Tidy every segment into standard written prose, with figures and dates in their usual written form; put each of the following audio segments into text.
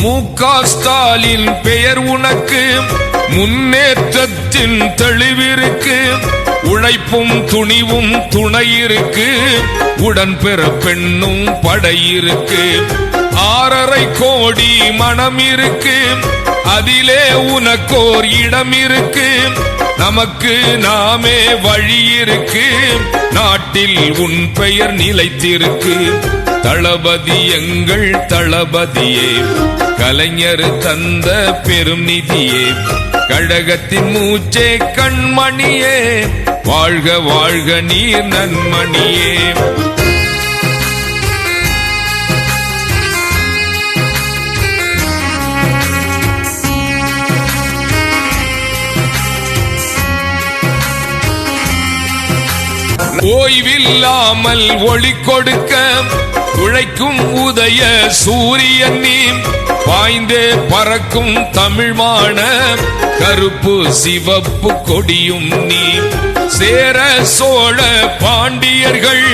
மு.க. ஸ்டாலின் பெயர் உனக்கு முன்னேற்றத்தின் தெளிவிருக்கு. உழைப்பும் துணிவும் துணையிருக்கு. உடன்பெற பெண்ணும் படையிருக்கு. 6.5 கோடி மனம் இருக்கு. அதிலே உனக்கோர் இடம் இருக்கு. நமக்கு நாமே வழி இருக்கு. நாட்டில் உன் பெயர் நிலைத்திருக்கு. தளபதி எங்கள் தளபதியே, கலைஞர் தந்த பெரும் நிதியே, கழகத்தின் மூச்சே கண்மணியே, வாழ்க வாழ்க நீர் நன்மணியே. ஓய்வில்லாமல் ஒளி கொடுக்க உழைக்கும் உதய சூரியன் நீ. பாய்ந்தே பறக்கும் தமிழ்மான கருப்பு சிவப்பு கொடியும் நீ. சேர சோழ பாண்டியர்கள்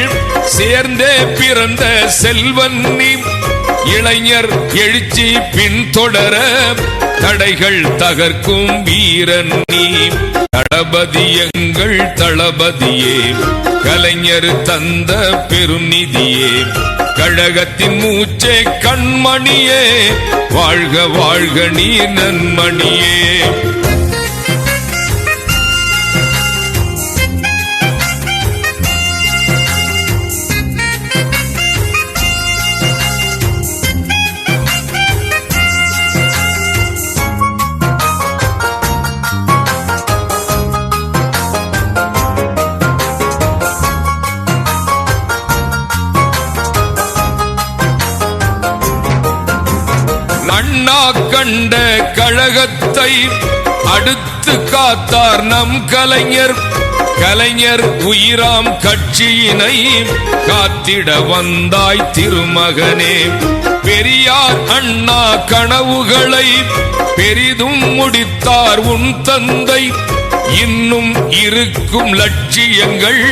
சேர்ந்தே பிறந்த செல்வன் நீ. இளைஞர் எழுச்சி பின்தொடர தடைகள் தகர்க்கும் வீரன் நீ. தளபதி எங்கள் தளபதியே, கலைஞர் தந்த பெரும் நிதியே, கழகத்தின் மூச்சே கண்மணியே, வாழ்க வாழ்க நீர் நன்மணியே. அண்ணா கண்ட கழகத்தை அடுத்து காத்தார் நம் கலைஞர். கலைஞர் உயிராம் கட்சியினை காத்திட வந்தாய் திருமகனே. பெரியார் அண்ணா கனவுகளை பெரிதும் முடித்தார் உன் தந்தை. இன்னும் இருக்கும் லட்சியங்கள்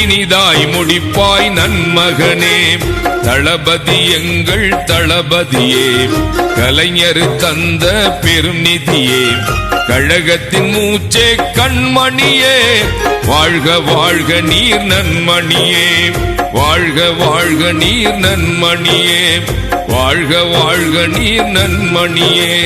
இனிதாய் முடிப்பாய் நன்மகனே. தளபதி எங்கள் தளபதியே, கலைஞர் தந்த பெரும் நிதியே, கழகத்தின் மூச்சே கண்மணியே, வாழ்க வாழ்க நீர் நன்மணியே, வாழ்க வாழ்க நீர் நன்மணியே, வாழ்க வாழ்க நீர் நன்மணியே.